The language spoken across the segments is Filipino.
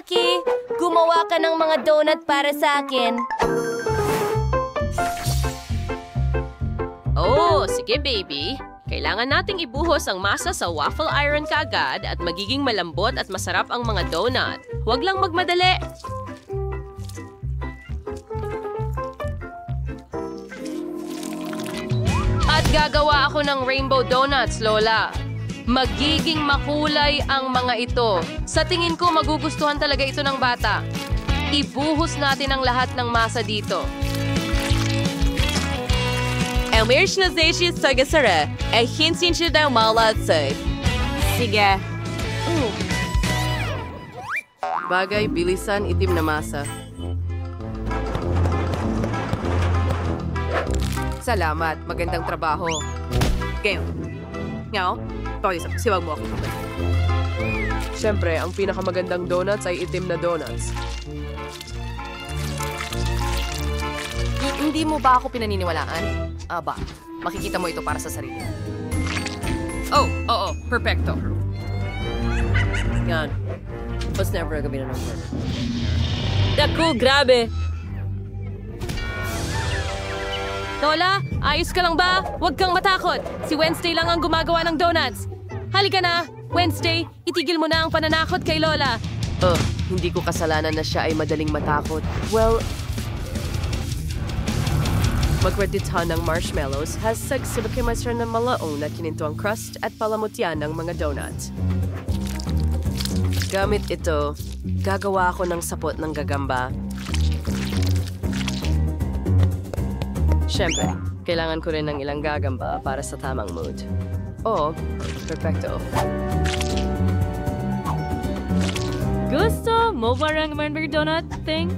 Jackie, gumawa ka ng mga donut para sa akin. Oh, sige baby. Kailangan nating ibuhos ang masa sa waffle iron kaagad at magiging malambot at masarap ang mga donut. Huwag lang magmadali. At gagawa ako ng rainbow donuts, Lola. Magiging makulay ang mga ito. Sa tingin ko, magugustuhan talaga ito ng bata. Ibuhos natin ang lahat ng masa dito. Elmir Shnazation Sagasara, ay hinsin siya daw malatsay. Sige. Bagay, bilisan, itim na masa. Salamat, magandang trabaho. Ngayon. Ngayon, siwag mo ako. Siyempre, ang pinakamagandang donuts ay itim na donuts. Hindi mo ba ako pinaniniwalaan? Aba, makikita mo ito para sa sarili. Oh, oo, perfecto. Yan. Mas never na gabi na number. Naku, grabe. Lola, ayos ka lang ba? Huwag kang matakot. Si Wednesday lang ang gumagawa ng donuts. Halika na, Wednesday, itigil mo na ang pananakot kay Lola. Hindi ko kasalanan na siya ay madaling matakot. Well, magredita ng marshmallows has sagsibakimasra ng malaong na kininto ang crust at palamutyan ng mga donuts. Gamit ito, gagawa ako ng sapot ng gagamba. Siyempre, kailangan ko rin ng ilang gagamba para sa tamang mood. Oh, perfecto. Gusto mo ba ang rainbow donut thing?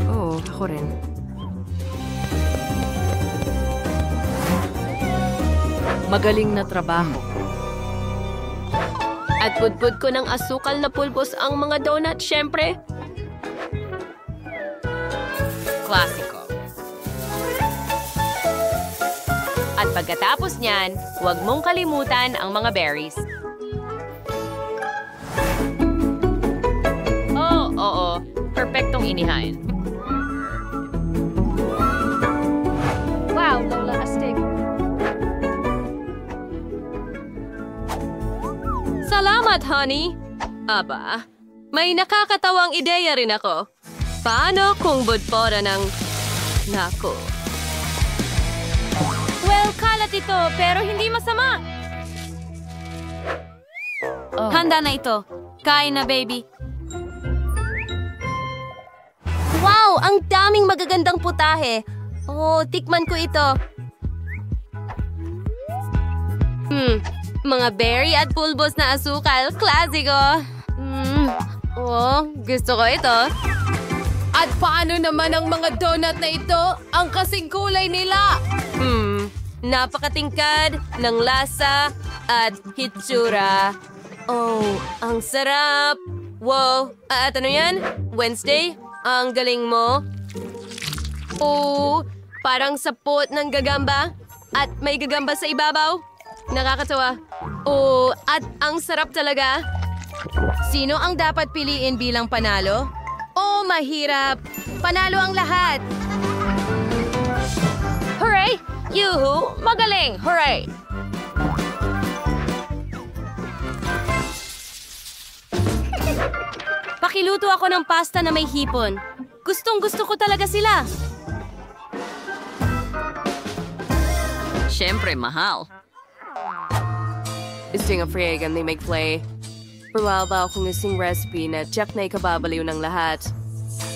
Oh, ako rin. Magaling na trabaho. At budbud ko ng asukal na pulbos ang mga donut, syempre. Klasiko. At pagkatapos niyan, huwag mong kalimutan ang mga berries. Oh, oo. Perfectong inihain. Wow, Lola, astig. Salamat, honey. Aba, may nakakatawang ideya rin ako. Paano kung budpora ng... Nako. Well, kalat ito, pero hindi masama. Handa na ito. Kain na, baby. Wow! Ang daming magagandang putahe. Oh, tikman ko ito. Mga berry at pulbos na asukal. Klasiko. Oh, gusto ko ito. At paano naman ang mga donut na ito? Ang kasing kulay nila. Napakatingkad ng lasa at hitsura. Oh, ang sarap. Wow, at ano yan? Wednesday? Ang galing mo. Oh, parang sapot ng gagamba. At may gagamba sa ibabaw. Nakakatawa. Oh, at ang sarap talaga. Sino ang dapat piliin bilang panalo? Oh, mahirap. Panalo ang lahat. Hooray! Yuhu! Magaling! Hooray! Pakiluto ako ng pasta na may hipon. Gustong-gusto ko talaga sila. Siyempre, mahal. Isting a fregan they make play. Pumaba akong ising recipe na check na ikababaliw ng lahat.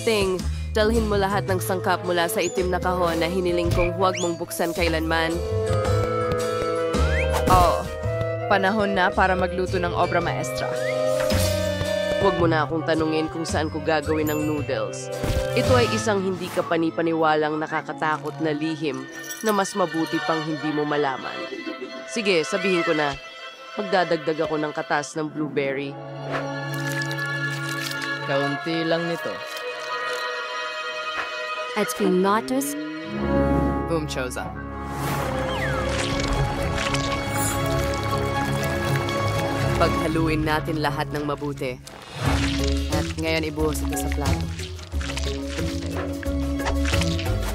Ting, dalhin mo lahat ng sangkap mula sa itim na kahon na hiniling kong huwag mong buksan kailanman. Oh, panahon na para magluto ng obra maestra. Huwag mo na akong tanungin kung saan ko gagawin ng noodles. Ito ay isang hindi ka panipaniwalang nakakatakot na lihim na mas mabuti pang hindi mo malaman. Sige, sabihin ko na. Magdadagdag ako ng katas ng blueberry. Kaunti lang nito. At pinatas. Boom, Choza. Paghaluin natin lahat ng mabuti. At ngayon ibuhos ito sa plato.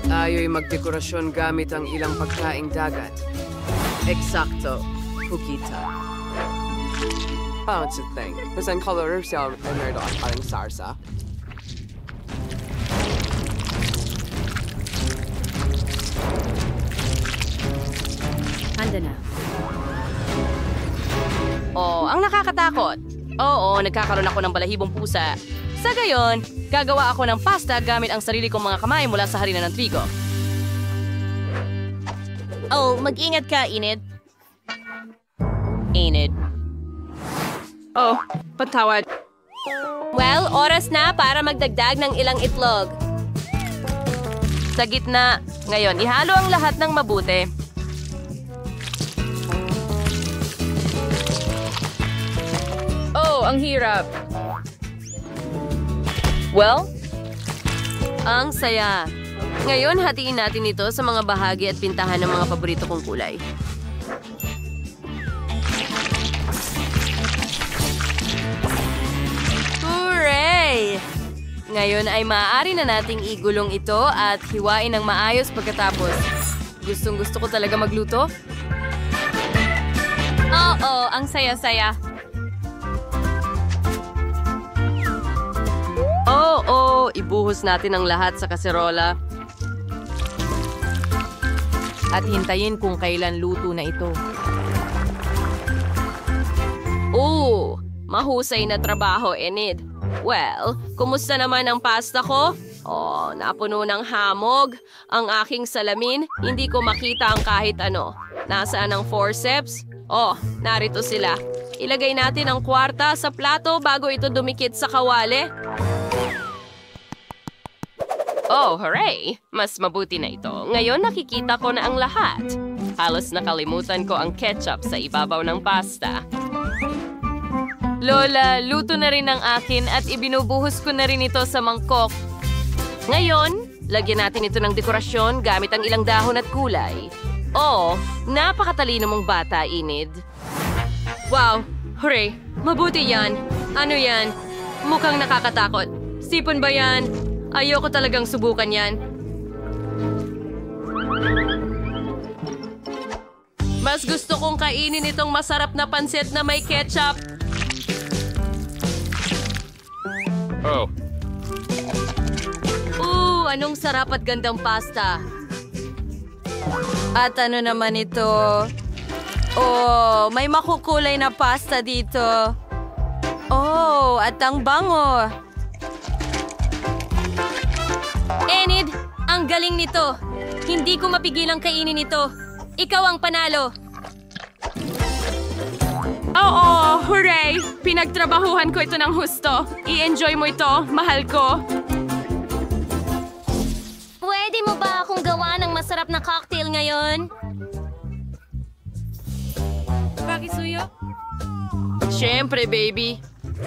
Tayo'y magdekorasyon gamit ang ilang pagkaing dagat. Eksakto, Pugita. Parang thing. Kasi ang color siya ay meron doon parang sarsa. Handa na. Oh, ang nakakatakot. Oo, nagkakaroon ako ng balahibong pusa. Sa gayon, gagawa ako ng pasta gamit ang sarili kong mga kamay mula sa harina ng trigo. Oh, mag-ingat ka, Enid. Enid. Oh, patawad. Well, oras na para magdagdag ng ilang itlog. Sa gitna. Ngayon, ihalo ang lahat ng mabuti. Oh, ang hirap. Well, ang saya. Ngayon, hatiin natin ito sa mga bahagi at pintahan ng mga paborito kong kulay. Hooray! Ngayon ay maaari na nating igulong ito at hiwain ng maayos pagkatapos. Gustong-gusto ko talaga magluto. Oo, ang saya-saya. Oo, ibuhos natin ang lahat sa kaserola. At hintayin kung kailan luto na ito. Oo, mahusay na trabaho, Enid. Well, kumusta naman ang pasta ko? Oh, napuno ng hamog. Ang aking salamin, hindi ko makita ang kahit ano. Nasaan ang forceps? Oh, narito sila. Ilagay natin ang kwarta sa plato bago ito dumikit sa kawali. Oh, hooray! Mas mabuti na ito. Ngayon nakikita ko na ang lahat. Halos nakalimutan ko ang ketchup sa ibabaw ng pasta. Lola, luto na rin ang akin at ibinubuhos ko na rin ito sa mangkok. Ngayon, lagyan natin ito ng dekorasyon gamit ang ilang dahon at kulay. Oh, napakatalino mong bata, Enid. Wow, hooray! Mabuti yan. Ano yan? Mukhang nakakatakot. Sipon ba yan? Ayoko talagang subukan yan. Mas gusto kong kainin itong masarap na pansit na may ketchup. Oh. Anong sarap at gandang pasta. At ano naman ito? Oh, may makukulay na pasta dito. Oh, at ang bango. Enid, ang galing nito. Hindi ko mapigilang kainin ito. Ikaw ang panalo. Oo, hooray! Pinagtrabahuhan ko ito ng husto. I-enjoy mo ito, mahal ko. Pwede mo ba akong gawa ng masarap na cocktail ngayon? Pakisuyo? Siyempre, baby.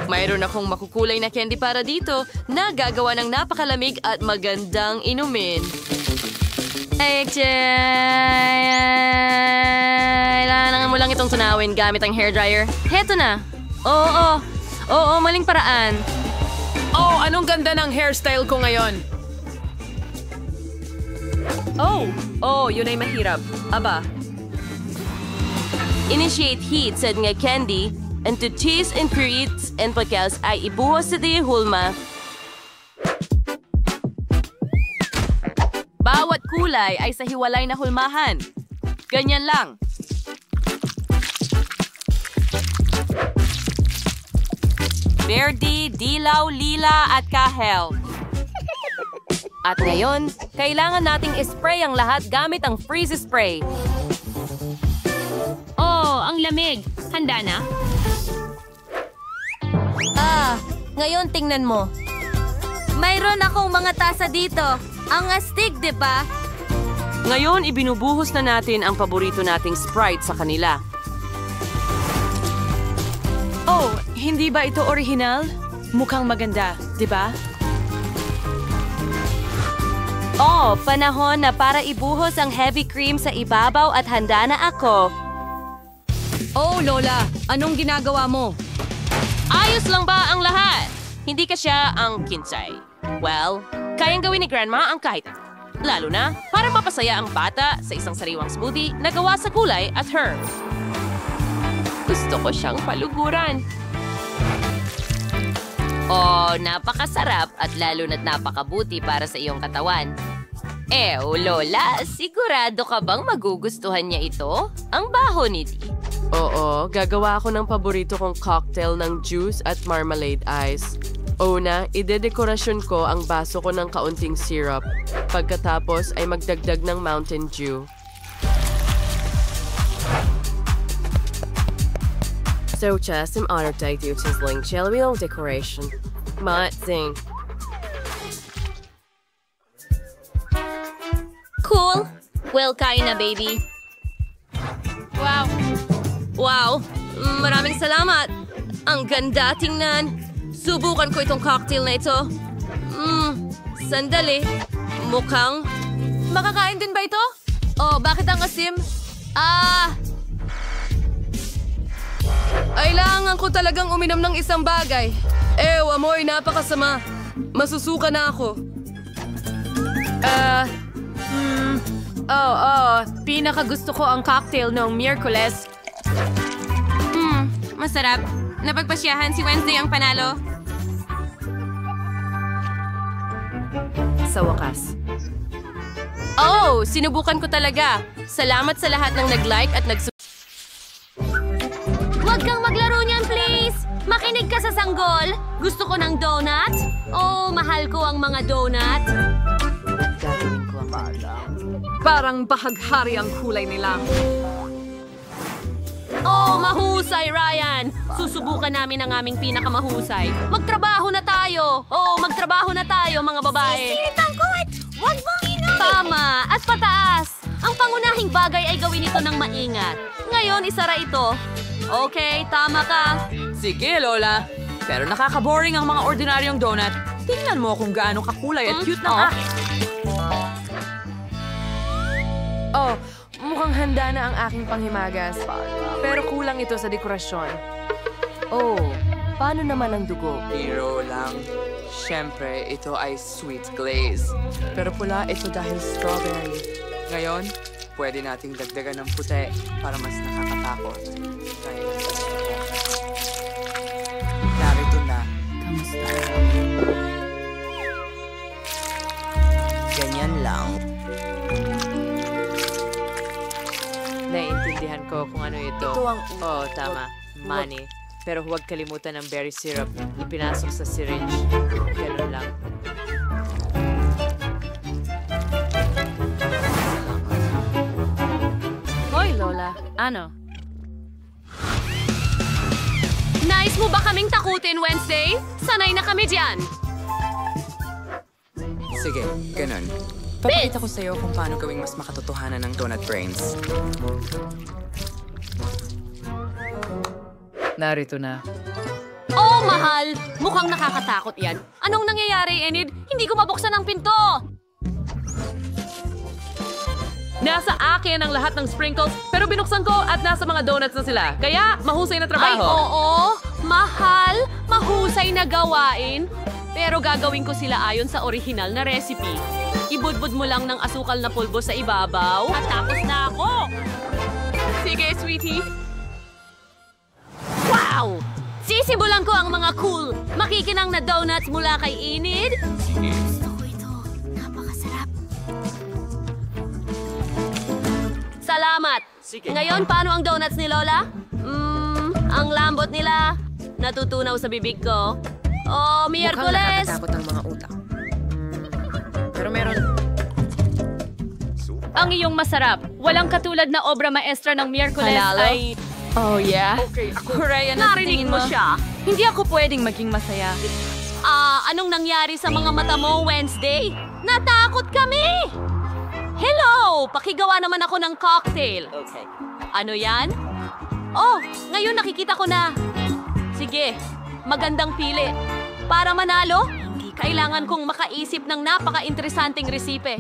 Mayroon akong makukulay na candy para dito na gagawa ng napakalamig at magandang inumin. Kailangan mo lang itong tunawin gamit ang hairdryer. Heto na. Oo, maling paraan. Oh, anong ganda ng hairstyle ko ngayon. Oh, yun ay mahirap. Aba. Initiate heat, said nga candy, and to cheese and creates and pagkas ay ibuhos sa di hulma. Bawat kulay ay sa hiwalay na hulmahan. Ganyan lang. Verde, dilaw, lila at kahel. At ngayon, kailangan nating ispray ang lahat gamit ang freeze spray. Oh, ang lamig. Handa na? Ngayon tingnan mo. Mayroon akong mga tasa dito. Ang astig, di ba? Ngayon, ibinubuhos na natin ang paborito nating Sprite sa kanila. Oh, hindi ba ito original? Mukhang maganda, di ba? Oh, panahon na para ibuhos ang heavy cream sa ibabaw at handa na ako. Oh, Lola, anong ginagawa mo? Ayos lang ba ang lahat? Hindi ka siya ang kinsay. Well, kayang gawin ni Grandma ang kahit lalo na para mapasaya ang bata sa isang sariwang smoothie na gawa sa gulay at herb. Gusto ko siyang paluguran. Oh, napakasarap at lalo na't napakabuti para sa iyong katawan. Lola, sigurado ka bang magugustuhan niya ito? Ang baho nito. Oo, gagawa ako ng paborito kong cocktail ng juice at marmalade ice. Una, idedekorasyon ko ang baso ko ng kaunting syrup. Pagkatapos ay magdagdag ng Mountain Dew. Socha, som artdag utensling chelwheel decoration. Matsing. Cool. Well, kain na, baby. Wow. Wow, maraming salamat. Ang ganda tingnan. Subukan ko itong cocktail na ito. Sandali. Mukhang... Makakain din ba ito? Oh, bakit ang asim? Kailangan ko talagang uminom ng isang bagay. Amoy, napakasama. Masusuka na ako. Pinakagusto ko ang cocktail noong Miyerkules. Masarap. Napagpasyahan si Wednesday ang panalo. Sa wakas. Oh, sinubukan ko talaga. Salamat sa lahat ng nag-like at Huwag kang maglaro niyan, please! Makinig ka sa sanggol! Gusto ko ng donut? Oh, mahal ko ang mga donut. Gagawin ko ang Parang bahaghari ang kulay nila. Oh, mahusay, Ryan! Susubukan namin ang aming pinakamahusay. Magtrabaho na tayo! Oh, magtrabaho na tayo, mga babae! Sisilitan ko at huwag mong ingay! Tama! At pataas! Ang pangunahing bagay ay gawin ito ng maingat. Ngayon, isara ito. Okay, tama ka. Sige, Lola. Pero nakaka-boring ang mga ordinaryong donut. Tingnan mo kung gaano kakulay at cute ng akin. Oh, mukhang handa na ang aking panghimagas. Pero kulang ito sa dekorasyon. Oh, paano naman ang dugo? Hero lang. Siyempre, ito ay sweet glaze. Pero pula ito dahil strawberry. Ngayon, pwede nating dagdagan ng puti para mas nakakatakot. Kaya narito na. Kamusta? Ganyan lang. Naiintindihan ko kung ano ito. Ito ang... Oh, tama. Money. Pero huwag kalimutan ng berry syrup. Ipinasok sa syringe. Ganun lang. Hoy, Lola. Ano? Nais mo ba kaming takutin, Wednesday? Sanay na kami dyan. Sige, ganun. Papakita ko sa'yo kung paano gawing mas makatotohanan ng donut brains. Narito na. Oh, mahal! Mukhang nakakatakot yan. Anong nangyayari, Enid? Hindi ko mabuksan ang pinto! Nasa akin ang lahat ng sprinkles, pero binuksan ko at nasa mga donuts na sila. Kaya, mahusay na Ay, trabaho. oo! Mahal! Mahusay na gawain! Pero gagawin ko sila ayon sa orihinal na recipe. Ibudbud mo lang ng asukal na pulbo sa ibabaw at tapos na ako! Sige, sweetie. Wow! Sisimulan ko ang mga cool, makikinang na donuts mula kay Enid. Gusto ko ito. Napakasarap. Salamat! Ngayon, paano ang donuts ni Lola? Ang lambot nila. Natutunaw sa bibig ko. Oh, Miyerkules! Nakakatakot ang mga utak. Pero meron... Ang iyong masarap. Walang katulad na obra maestra ng Miyerkules Halalo? ay... Oh, yeah? Okay, ako. Ryan, Narinig mo siya. Hindi ako pwedeng maging masaya. Anong nangyari sa mga mata mo, Wednesday? Natakot kami! Hello! Pakigawa naman ako ng cocktail. Okay. Ano yan? Oh, ngayon nakikita ko na. Sige, magandang pili. Para manalo, kailangan kong makaisip ng napaka-interesanting resipe.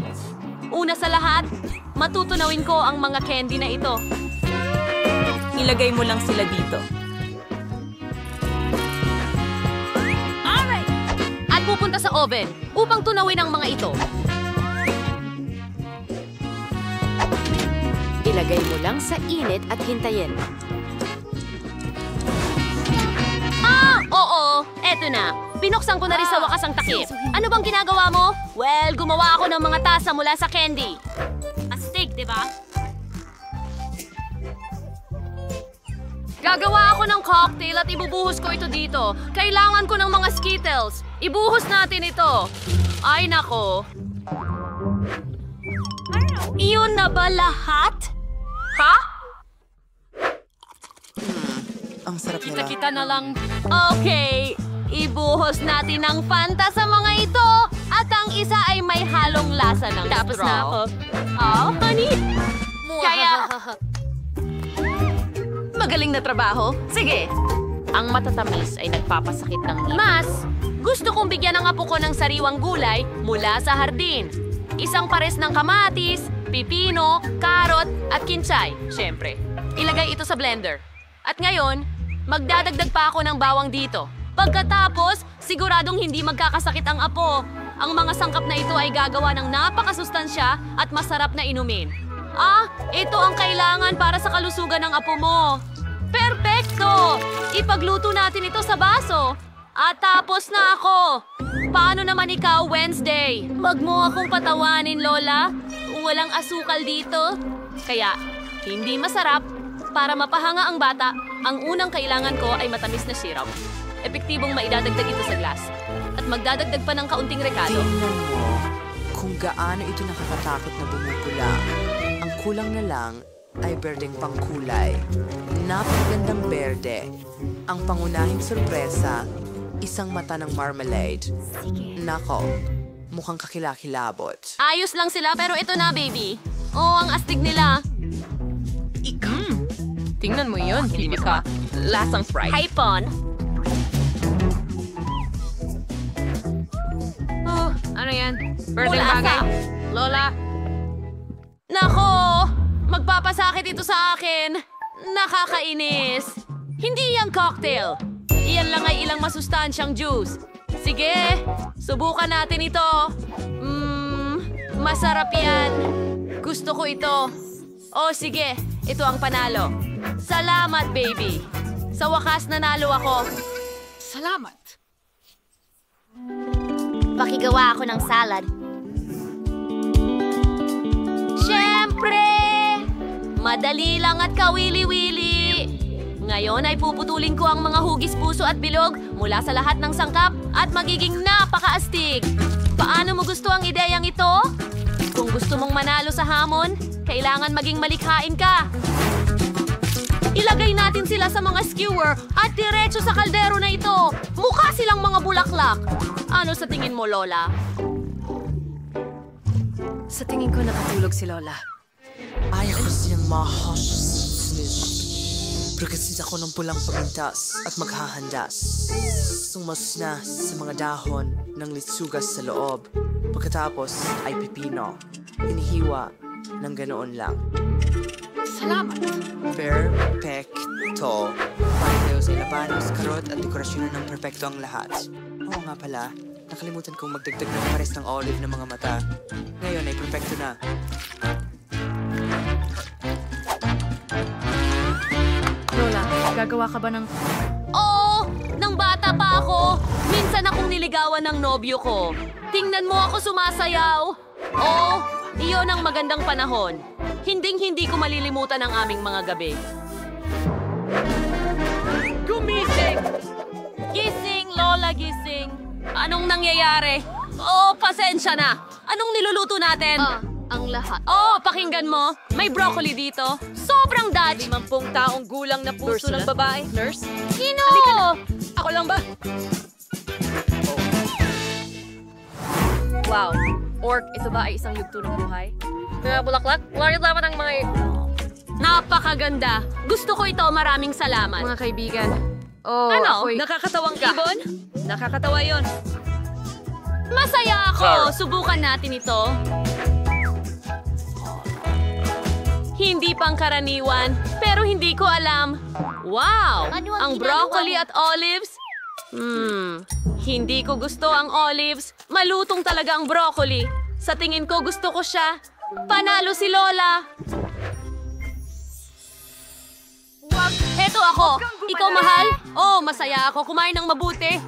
Una sa lahat, matutunawin ko ang mga candy na ito. Ilagay mo lang sila dito. oven upang tunawin ang mga ito. Ilagay mo lang sa init at hintayin. Oo, eto na. Binuksan ko na rin sa wakas ang takip. Ano bang ginagawa mo? Well, gumawa ako ng mga tasa mula sa candy. Astig, di ba? Gagawa ako ng cocktail at ibubuhos ko ito dito. Kailangan ko ng mga Skittles. Ibuhos natin ito. Ay, nako. Iyon na ba lahat? Ha? Ang sarap nila. Kita na lang. Okay, ibuhos natin ang Fanta sa mga ito. At ang isa ay may halong lasa ng Tapos straw. na ako. Oh, honey. Kaya... Magaling na trabaho. Sige. Ang matatamis ay nagpapasakit ng ngipin. Mas, gusto kong bigyan ng apo ko ng sariwang gulay mula sa hardin. Isang pares ng kamatis, pipino, karot, at kinsay, syempre. Ilagay ito sa blender. At ngayon, magdadagdag pa ako ng bawang dito. Pagkatapos, siguradong hindi magkakasakit ang apo. Ang mga sangkap na ito ay gagawa ng napakasustansya at masarap na inumin. Ito ang kailangan para sa kalusugan ng apo mo. Perpekto! Ipagluto natin ito sa baso. At tapos na ako. Paano naman ikaw, Wednesday? Wag mo akong patawanin, Lola. Walang asukal dito. Kaya, hindi masarap. Para mapahanga ang bata, ang unang kailangan ko ay matamis na syrup. Epektibong maidadagdag ito sa glass. At magdadagdag pa ng kaunting rekado. Tingnan mo kung gaano ito nakakatakot na bumubula. Ang kulang na lang ay berdeng pangkulay. Napakagandang berde. Ang pangunahing sorpresa, isang mata ng marmalade. Nako, mukhang kakilakilabot. Ayos lang sila pero ito na, baby. Ang astig nila. Tingnan mo yun, hindi ka. Lasang Sprite. Hi, Pon. Ano yan? Birthday Mulasa. bagay? Lola? Nako! Magpapasakit ito sa akin. Nakakainis. Hindi yan cocktail. Iyan lang ay ilang masustansyang juice. Sige, subukan natin ito. Masarap yan. Gusto ko ito. Sige, ito ang panalo. Salamat, baby. Sa wakas nanalo ako. Salamat. Pakigawa ako ng salad. Siyempre! Madali lang at kawili-wili. Ngayon ay puputulin ko ang mga hugis puso at bilog mula sa lahat ng sangkap at magiging napakaastig. Paano mo gusto ang ideyang ito? Kung gusto mong manalo sa hamon, kailangan maging malikhain ka. Ilagay natin sila sa mga skewer at diretso sa kaldero na ito. Mukha silang mga bulaklak. Ano sa tingin mo, Lola? Sa tingin ko nakatulog si Lola. Ayaw ko siyang mahoslis. Pagkasin ako ng pulang pamintas at maghahandas. Sumas na sa mga dahon ng litsugas sa loob. Pagkatapos ay pipino. Hinihiwa ng ganoon lang. Salamat. Perfecto. Pareho sa labanos, karot at dekorasyon ng perfecto ang lahat. Oo nga pala, nakalimutan kong magdagdag ng pares ng olive ng mga mata. Ngayon ay perfecto na. Lola, gagawa ka ba ng... Nang bata pa ako, minsan akong niligawan ng nobyo ko. Tingnan mo ako sumasayaw. Iyon ang magandang panahon. Hinding-hindi ko malilimutan ang aming mga gabi. Gumising! Gising, Lola, gising. Anong nangyayari? Pasensya na. Anong niluluto natin? Ang lahat. Pakinggan mo. May broccoli dito. Sobrang Dutch. 50 taong gulang na puso ng babae. Nurse? Sino? Ako lang ba? Wow. Orc, ito ba ay isang yugto ng buhay? Mga bulaklak? Bakit dapat ang mga... Napakaganda. Gusto ko ito. Maraming salamat. Mga kaibigan. Nakakatawang ibon? Nakakatawa yon. Masaya ako. Subukan natin ito. Hindi pangkaraniwan, pero hindi ko alam. Wow! Ano ang ang broccoli ginagawa at olives? Hindi ko gusto ang olives. Malutong talaga ang broccoli. Sa tingin ko gusto ko siya. Panalo si Lola. Heto ako. Ikaw, mahal? Oh, masaya ako kumain ng mabuti.